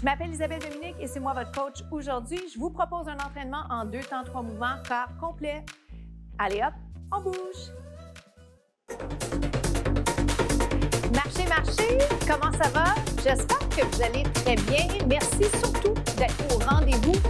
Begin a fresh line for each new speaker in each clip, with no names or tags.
Je m'appelle Isabelle Dominique et c'est moi votre coach. Aujourd'hui, je vous propose un entraînement en 2 temps 3 mouvements, corps complet. Allez hop, on bouge! Marchez, marchez! Comment ça va? J'espère que vous allez très bien. Merci surtout d'être au rendez-vous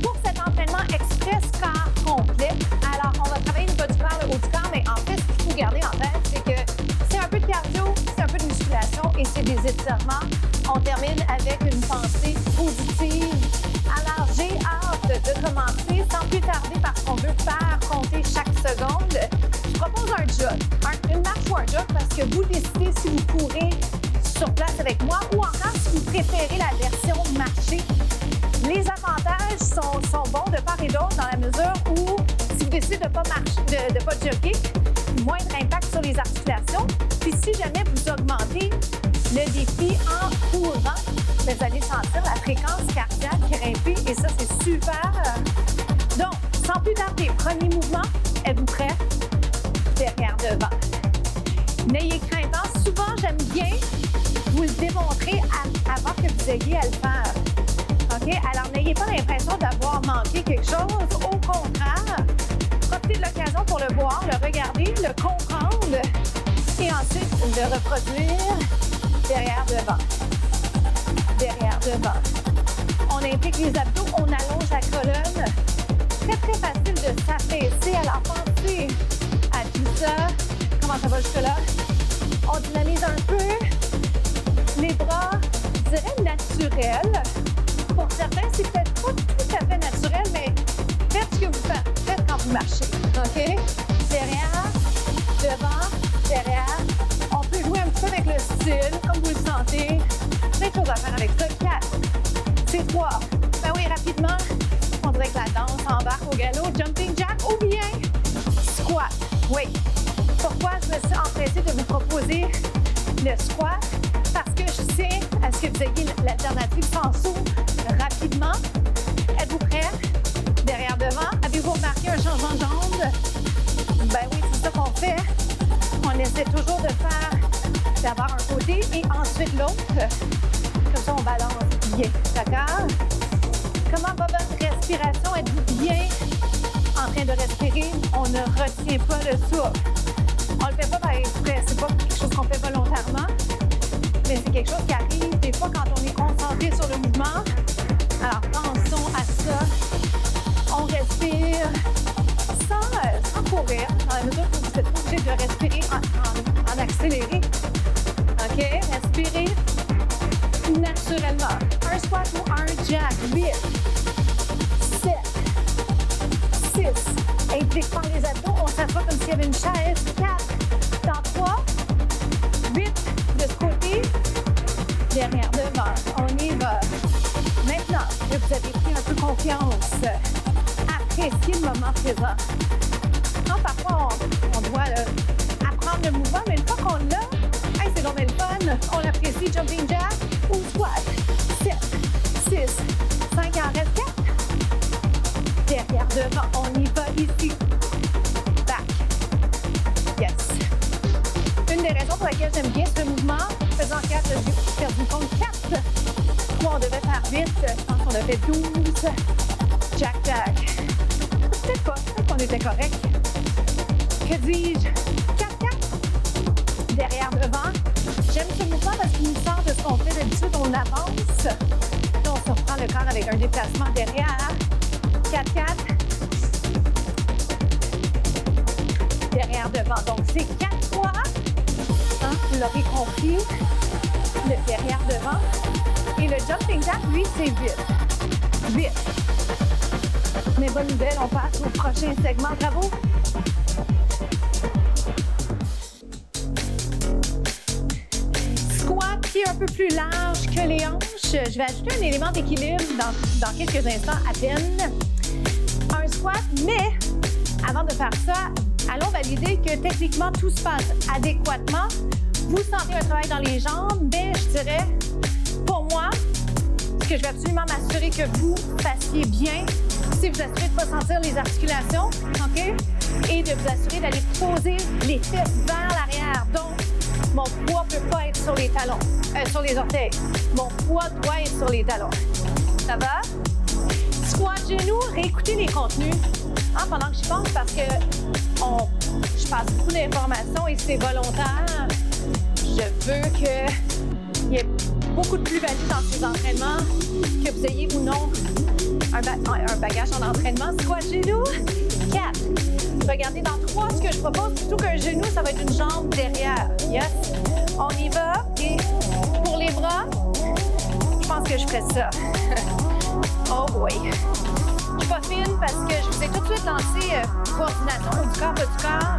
pour cet entraînement express corps complet. Alors, on va travailler le bas du corps, le haut du corps, mais en fait, ce qu'il faut garder en tête, c'est que c'est un peu de cardio, c'est un peu de musculation et c'est des étirements. On termine avec une pensée positive. Alors, j'ai hâte de commencer sans plus tarder parce qu'on veut faire compter chaque seconde. Je propose un jog, une marche ou un jog parce que vous décidez si vous courez sur place avec moi ou encore si vous préférez la version marcher. Les avantages sont bons de part et d'autre dans la mesure où si vous décidez de ne pas marcher, de pas jogger, moindre impact sur les articulations. Puis si jamais vous augmentez le défi en courant, vous allez sentir la fréquence cardiaque grimper et ça, c'est super. Donc, sans plus tarder, premier mouvement, êtes-vous prêts? Derrière, devant. N'ayez crainte. Souvent, j'aime bien vous le démontrer avant que vous ayez à le faire. OK? Alors, n'ayez pas l'impression d'avoir manqué quelque chose. Au contraire, profitez de l'occasion pour le voir, le regarder, le comprendre et ensuite le reproduire. Derrière, devant. Derrière, devant. On implique les abdos, on allonge la colonne. Très, très facile de s'affaisser. Alors, pensez à tout ça. Comment ça va jusque-là? On dynamise un peu. Les bras, je dirais naturels. Pour certains, c'est peut-être pas tout à fait naturel, mais faites ce que vous faites quand vous marchez. OK? Derrière, devant, derrière. On peut jouer un petit peu avec le style, comme vous le sentez. Plein de choses à faire avec ça. 4, c'est 3. Ben oui, rapidement, on dirait que la danse embarque au galop. Jumping jack ou bien squat. Oui. Pourquoi je me suis empressée de vous proposer le squat? Parce que je sais à ce que vous ayez l'alternative sans saut rapidement. Êtes-vous prêts? Derrière, devant. Avez-vous remarqué un changement de jambe? Ben oui, c'est ça qu'on fait. On essaie toujours d'avoir un côté et ensuite l'autre. Comme ça, on balance bien. D'accord? Comment va votre respiration? Êtes-vous bien en train de respirer? On ne retient pas le souffle. On ne le fait pas par exprès. C'est pas quelque chose qu'on fait volontairement, mais c'est quelque chose qui arrive des fois quand on est concentré sur le mouvement. Alors, pensons à ça. On respire sans courir, dans la mesure où vous êtes obligé de respirer en accéléré. OK? Respirez naturellement. Un squat ou un jack. 8, 7, 6. Implique par les abdos. On s'assoit comme s'il y avait une chaise. 4, dans 3, 8 de ce côté. Derrière, devant. On y va. Maintenant que vous avez pris un peu confiance, appréciez le moment présent. Non, parfois, on doit apprendre le mouvement, mais une fois qu'on l'a, hey, c'est donc bien le fun. On apprécie jumping jack ou squat. 7, 6, 5, en reste 4. Derrière, devant, on y va ici. Back. Yes. Une des raisons pour laquelle j'aime bien ce mouvement, faisant 4, j'ai perdu compte 4. 3, on devait faire vite. Je pense qu'on a fait 12. Jack, jack. Peut-être pas, peut-être qu'on était correct. Que dis-je? 4, 4. Derrière, devant. J'aime ce mouvement parce qu'il nous sort de ce qu'on fait d'habitude. On avance. Là, on surprend le corps avec un déplacement derrière. 4, 4. Derrière, devant. Donc, c'est 4 fois. Hein, vous l'aurez compris. Le derrière, devant. Et le jumping jack, lui, c'est vite. Vite. Mais bonne nouvelle, on passe au prochain segment. Bravo! Squat qui est un peu plus large que les hanches. Je vais ajouter un élément d'équilibre dans quelques instants à peine. Un squat, mais avant de faire ça, allons valider que techniquement tout se passe adéquatement. Vous sentez un travail dans les jambes, mais je dirais, pour moi, ce que je vais absolument m'assurer que vous fassiez bien, c'est vous assurer de ne pas sentir les articulations, OK? Et de vous assurer d'aller poser les fesses vers l'arrière. Donc, Mon poids ne peut pas être sur les talons, sur les orteils. Mon poids doit être sur les talons. Ça va? Squat genoux, réécoutez les contenus pendant que je pense parce que je passe beaucoup d'informations et c'est volontaire. Je veux qu'il y ait beaucoup de plus-value dans ces entraînements, que vous ayez ou non un bagage en entraînement. Squat genoux, 4. Regardez dans 3, ce que je propose, plutôt qu'un genou, ça va être une jambe derrière. Yes? On y va. Et pour les bras, je pense que je ferais ça. Oh boy. Je suis pas fine parce que je vous ai tout de suite lancé coordination haut du corps, bas du corps.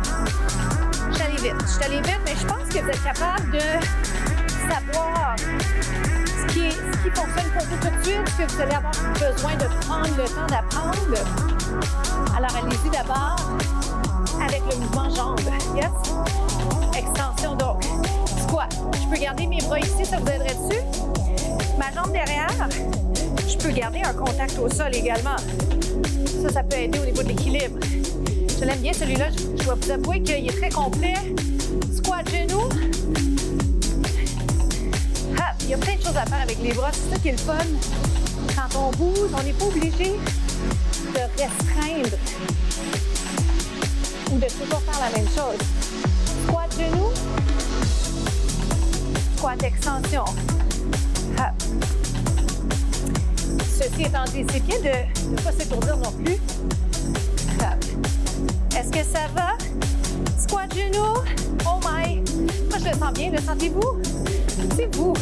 Je suis allée vite, mais je pense que vous êtes capable de savoir ce qui fonctionne pour vous tout de suite, ce que vous allez avoir besoin de prendre le temps d'apprendre. Alors, allez-y d'abord avec le mouvement jambe. Yes? Extension, donc. Squat. Je peux garder mes bras ici, ça vous aiderait dessus? Ma jambe derrière, je peux garder un contact au sol également. Ça peut aider au niveau de l'équilibre. Je l'aime bien celui-là, je dois vous avouer qu'il est très complet. Squat genou. Il y a plein de choses à faire avec les bras, c'est ça qui est le fun. Quand on bouge, on n'est pas obligé de restreindre ou de toujours faire la même chose. Squat genou, squat extension. Hop. Ceci étant dit, c'est bien de ne pas s'étourdir non plus. Hop. Est-ce que ça va? Squat genou. Oh my! Moi, je le sens bien, le sentez-vous? C'est vous.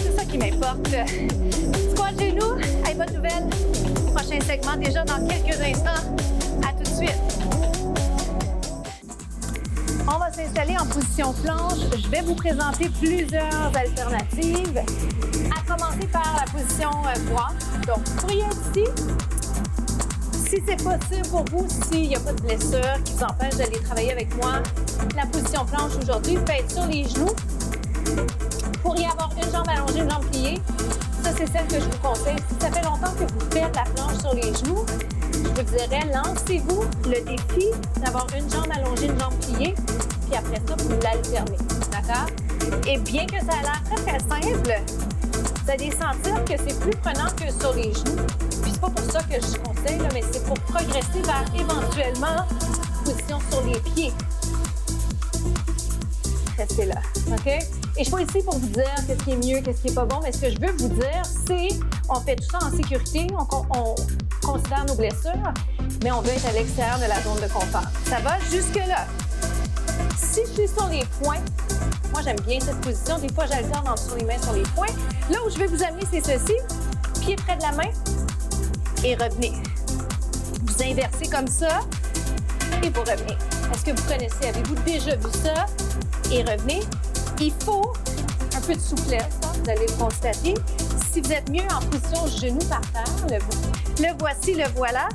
C'est ça qui m'importe. Squat genou. Hey, bonne nouvelle. Prochain segment déjà dans quelques instants. À tout de suite. On va s'installer en position planche. Je vais vous présenter plusieurs alternatives. À commencer par la position droite. Donc, vous pourriez être ici. Si c'est possible pour vous, s'il n'y a pas de blessure qui vous empêche d'aller travailler avec moi, la position planche aujourd'hui peut être sur les genoux. Vous pourriez avoir une jambe allongée, une jambe pliée. Ça, c'est celle que je vous conseille. Si ça fait longtemps que vous faites la planche sur les genoux, je vous dirais, lancez-vous le défi d'avoir une jambe allongée, une jambe pliée, puis après ça, vous l'alternez. D'accord? Et bien que ça a l'air très, très simple, vous allez sentir que c'est plus prenant que sur les genoux. Puis c'est pas pour ça que je conseille, là, mais c'est pour progresser vers éventuellement position sur les pieds. Restez là, OK? Et je suis pas ici pour vous dire qu'est-ce qui est mieux, qu'est-ce qui est pas bon, mais ce que je veux vous dire, c'est on fait tout ça en sécurité, on considère nos blessures, mais on veut être à l'extérieur de la zone de confort. Ça va jusque-là. Si je suis sur les poings, moi j'aime bien cette position, des fois j'alterne entre les mains sur les poings. Là où je vais vous amener, c'est ceci, pied près de la main et revenez. Vous inversez comme ça et vous revenez. Est-ce que vous connaissez, avez-vous déjà vu ça? Et revenez. Il faut un peu de souplesse, hein, vous allez le constater. Si vous êtes mieux en position genou par terre, le voici, le voilà.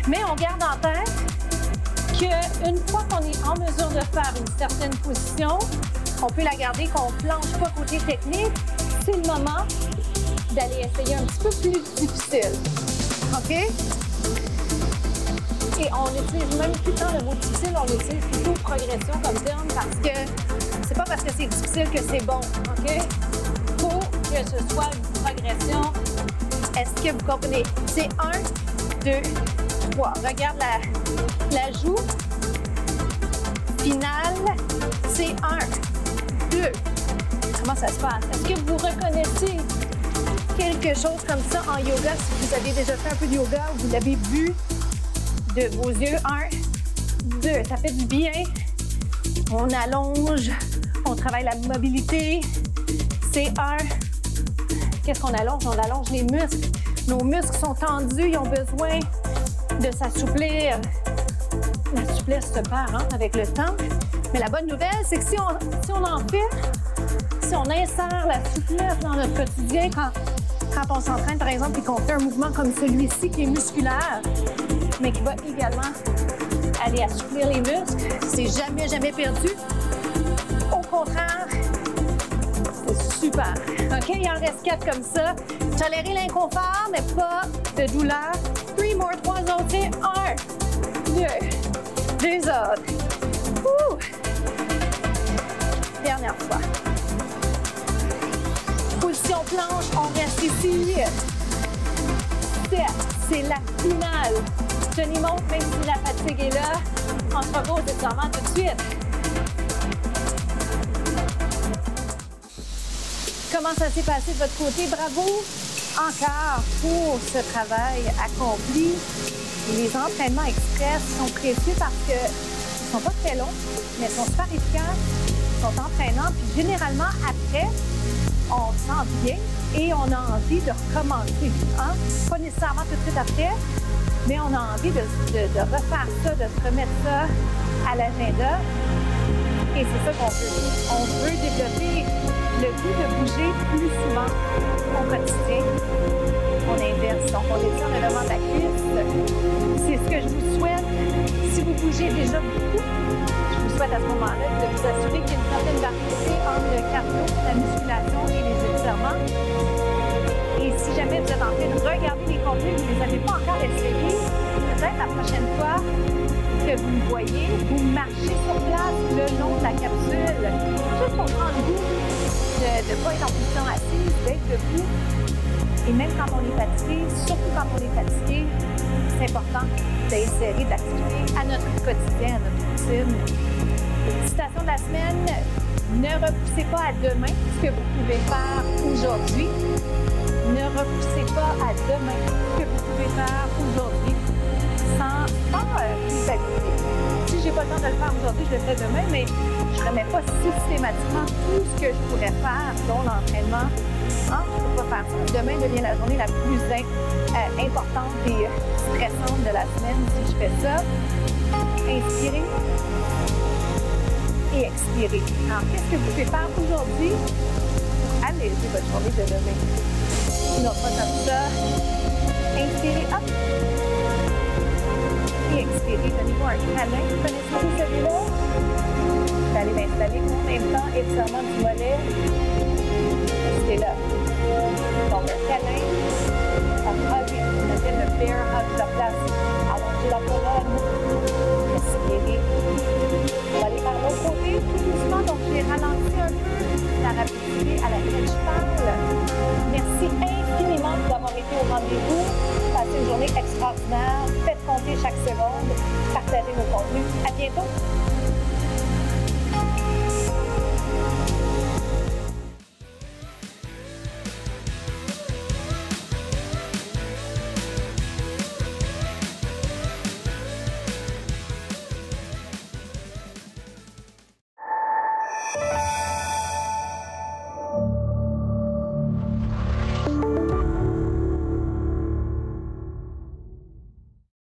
Mais on garde en tête qu'une fois qu'on est en mesure de faire une certaine position, on peut la garder, qu'on ne planche pas côté technique. C'est le moment d'aller essayer un petit peu plus difficile. OK? Et on utilise même plus tant le mot difficile, on utilise plutôt progression comme terme parce que c'est pas parce que c'est difficile que c'est bon. OK? Il faut que ce soit une progression. Est-ce que vous comprenez? C'est 1, 2, 3. Regarde la joue. Finale, c'est 1, 2. Comment ça se passe? Est-ce que vous reconnaissez quelque chose comme ça en yoga? Si vous avez déjà fait un peu de yoga ou vous l'avez vu de vos yeux. 1, 2. Ça fait du bien. On allonge. On travaille la mobilité. C'est 1. Qu'est-ce qu'on allonge? On allonge les muscles. Nos muscles sont tendus. Ils ont besoin de s'assouplir. La souplesse se perd avec le temps. Mais la bonne nouvelle, c'est que si on en fait, si on insère la souplesse dans notre quotidien, quand on s'entraîne, par exemple, et qu'on fait un mouvement comme celui-ci qui est musculaire, mais qui va également aller assouplir les muscles, c'est jamais, jamais perdu. Au contraire, c'est super. OK? Il en reste 4 comme ça. Tolérez l'inconfort, mais pas de douleur. 3 more, 3 autres. Et 1, 2, 2 autres. dernière fois. Position planche, on reste ici. 7, c'est la finale. Tenez monte, même si la fatigue est là. On se repose évidemment tout de suite. Comment ça s'est passé de votre côté? Bravo encore pour ce travail accompli. Les entraînements express sont précieux parce qu'ils ne sont pas très longs, mais sont super efficaces, sont entraînants. Puis généralement, après, on se sent bien et on a envie de recommencer. Hein? Pas nécessairement tout de suite après, mais on a envie de refaire ça, de se remettre ça à l'agenda. Et c'est ça qu'on veut. On veut développer le goût de bouger plus souvent au quotidien. On inverse, donc on étire le devant de la cuisse. C'est ce que je vous souhaite. Si vous bougez déjà beaucoup, je vous souhaite à ce moment-là de vous assurer qu'il y a une certaine variété entre le cardio, la musculation et les étirements. Et si jamais vous êtes en train de regarder les contenus et que vous ne les avez pas encore essayés, peut-être la prochaine fois que vous me voyez, vous marchez sur place le long de la capsule, juste pour prendre le goût de ne pas être en position assise, d'être debout. Et même quand on est fatigué, surtout quand on est fatigué, c'est important d'insérer de l'activité à notre quotidien, à notre routine. Citation de la semaine, ne repoussez pas à demain ce que vous pouvez faire aujourd'hui. Ne repoussez pas à demain ce que vous pouvez faire aujourd'hui sans culpabilité. Si je n'ai pas le temps de le faire aujourd'hui, je le ferai demain, mais je ne remets pas systématiquement tout ce que je pourrais faire, dont l'entraînement. Hein? Je ne peux pas faire ça. Demain devient la journée la plus importante et stressante de la semaine si je fais ça. Inspirez et expirez. Alors, qu'est-ce que vous pouvez faire aujourd'hui? Allez-y votre journée de demain. Une autre fois comme ça. Inspirez, hop. Et expirez. Donnez-vous un câlin. Vous connaissez celui-là? Vous allez m'installer en même temps. Étirement du mollet. C'est là. Donc, un câlin. Un hug. On appelle le bear hug de la place. Allongez la colonne. Expirez. On va aller par l'autre côté tout doucement. Donc, j'ai ralenti un peu la rapidité à laquelle je parle. Merci infiniment d'avoir été au rendez-vous. Passez une journée extraordinaire. Faites compter chaque seconde. Partagez nos contenus. À bientôt.